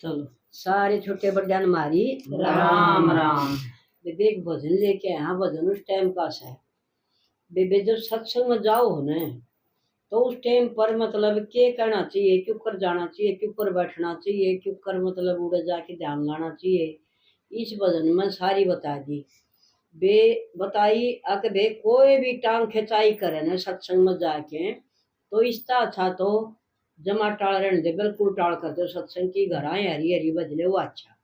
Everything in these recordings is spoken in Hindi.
चलो सारे छोटे बड़े मारी राम राम। बेबे एक भजन लेके आया। भजन उस टाइम का है बेबे, जब सत्संग में जाओ हो न तो उस टाइम पर मतलब क्या करना चाहिए, क्यों कर जाना चाहिए, क्यों कर बैठना चाहिए, क्यों कर मतलब उड़े जाके ध्यान लाना चाहिए, इस भजन में सारी बता दी। बे बताई अक बे कोई भी टांग खिंचाई करे ना सत्संग में जाके तो इसका अच्छा तो जमा टाल रहने दे, बिल्कुल टाल कर दो। सत्संग की घर हरी हरी बजले वो अच्छा।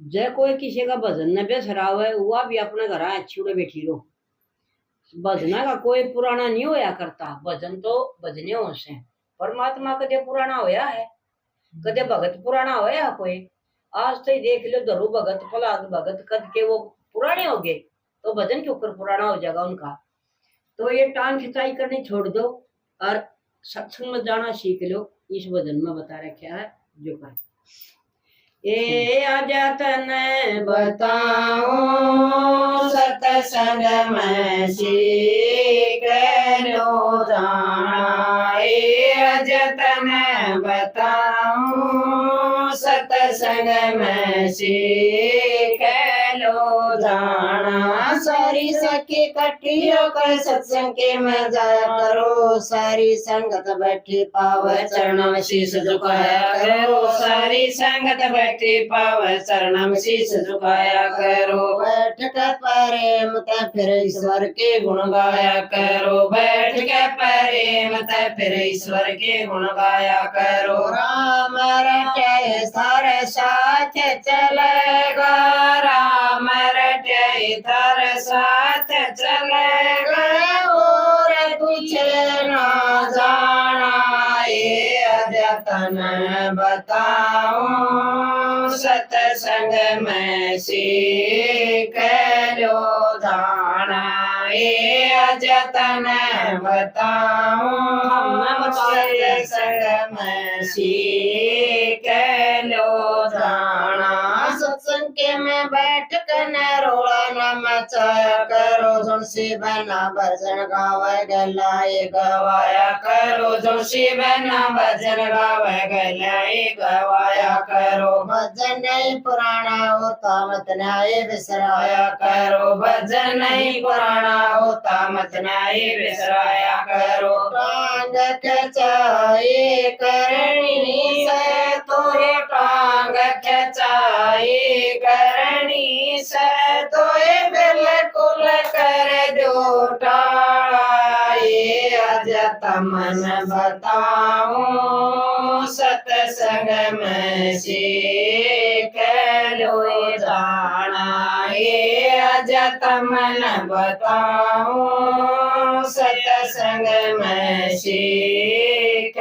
जय कोई किसी का भजन न बेसरा है वह भी अपने घर अच्छी उड़े बैठी रहो। भजना का कोई पुराना नहीं होया करता, भजन तो भजने हो से। परमात्मा कदे पुराना होया है, कदे भगत पुराना होया कोई। आज तो ही देख लो धरु भगत प्रहलाद भगत कद के वो पुराने हो गए, तो भजन के ऊपर पुराना हो जाएगा उनका। तो ये टांग खिंचाई करनी छोड़ दो और सत्संग में जाना सीख लो। इस भजन में बता रखा है जो कर ए अजतन बताओ सत्संग में सीख लो जाना। ए अजतन बताओ सत्संग में सीख लो जाना। सारी सखी इकट्ठी होकर सत्संग के में जाया करो। सारी संगत बैठी पाव चरणों में शीश झुकाया करो। सारी संगत बैठी पाव चरणों में शीश झुकाया करो। बैठ के प्रेम ते फिर ईश्वर के गुण गाया करो। बैठ के प्रेम ते फिर ईश्वर के गुण गाया करो। राम रटे सारे साथ चलेगा। राम रटे तारे साथ चलेगा और कुछ ना जाना। ये अद्यतन बताओ सत्संग में सीख लो जाना। ये अद्यतन बताओ सत्संग में सीख लो जाना। सत्संग के में बैठ कर न रोड़ा न मचाया करो। तुलसी बना भजन गावे गलाए गवाया करो। तुलसी बना भजन गावे गलाए गवाया करो। भजन नहीं पुराना होता मत न्याय बिसराया करो। भजन नहीं पुराना होता मत न्याय बिसराया करो। टांग खिंचाई करनी से तो ये टांग खिंचाई करनी से तो ये बिल्कुल कर दो टाला। ये अजतमन बताओ सत्संग में सीख लो जाना। ये अजतमन बताओ सत्संग में सीख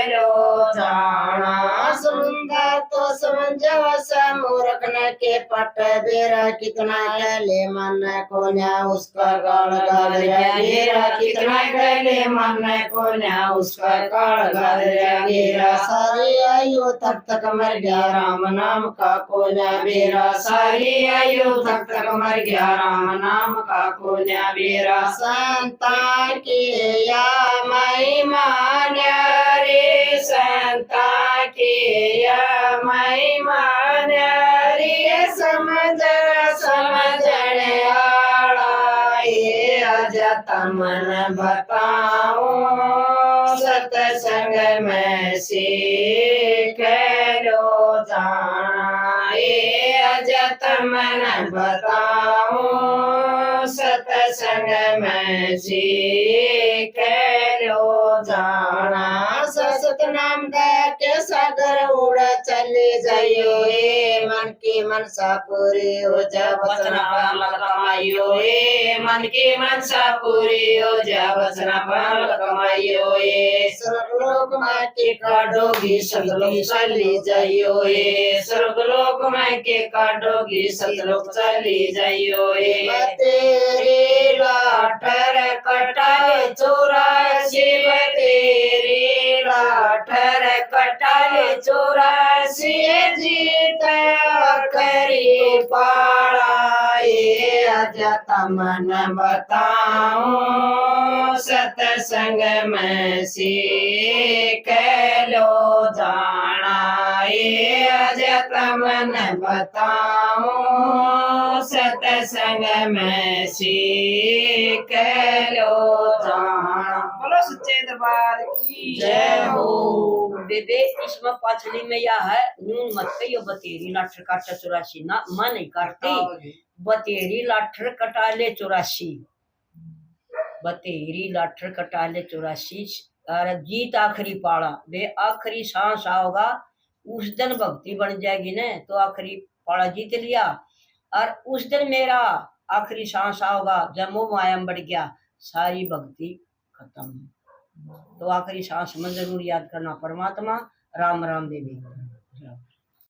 लो जाना। सुंदर तो समझो समूर्ख न के पट बेरा कितना गले मन को न्या उसका गाल गाल गिरा। कितना गले मन को न्या उसका गाल गाल गिरा। सारी आयु तक तक मर गया राम नाम का को न्या बेरा। सारी आयु तक तक मर गया राम नाम का को न्या बेरा। संता की या महिमा न्यारी। संता की या महिमा न्यारी। समझ समझने आला। ये अजतमन बताओ सत्संग में सीख लो जाना। ये अजतमन बताओ सत्संग में सीख लो जाना। सत नाम के सागर उड़ चले जाइयो। ए मन की मनसा पूरी हो जा बचना फल कमाइयो। ए मन की मनसा पूरी हो जा बचना फल कमाइयो। ए स्वर्गलोक में के काटोगी सतलोक चली जाइयो। ए स्वर्गलोक में के काटोगी सतलोक चली जाइयो। ए तेरी लाठर कटाए 84। तेरी लाठर कटाए 84। जीत आखिरी पाला। ये अजतमन बताओ सत्संग में सीख लो जाना। ये जत मन बताऊं सतसंग में सीख लो जाना। बोलो सच्चे दरबार की जय हो। बेबे इसमें पाछली में या है नून मत कहियो बतेरी लाठर काटा 84 ना मन नहीं काटती बतेरी लाठर कटा ले 84 बतेरी लाठर कटा ले 84 और जीत आखिरी पाला वे आखिरी सांस आओगा उस दिन भक्ति बन जाएगी ना तो आखिरी पाला जीत लिया और उस दिन मेरा आखिरी सांस आओगा जब मोह माया बढ़ गया सारी भक्ति खत्म। तो आखिरी सांस में जरूर याद करना परमात्मा। राम राम बेबी।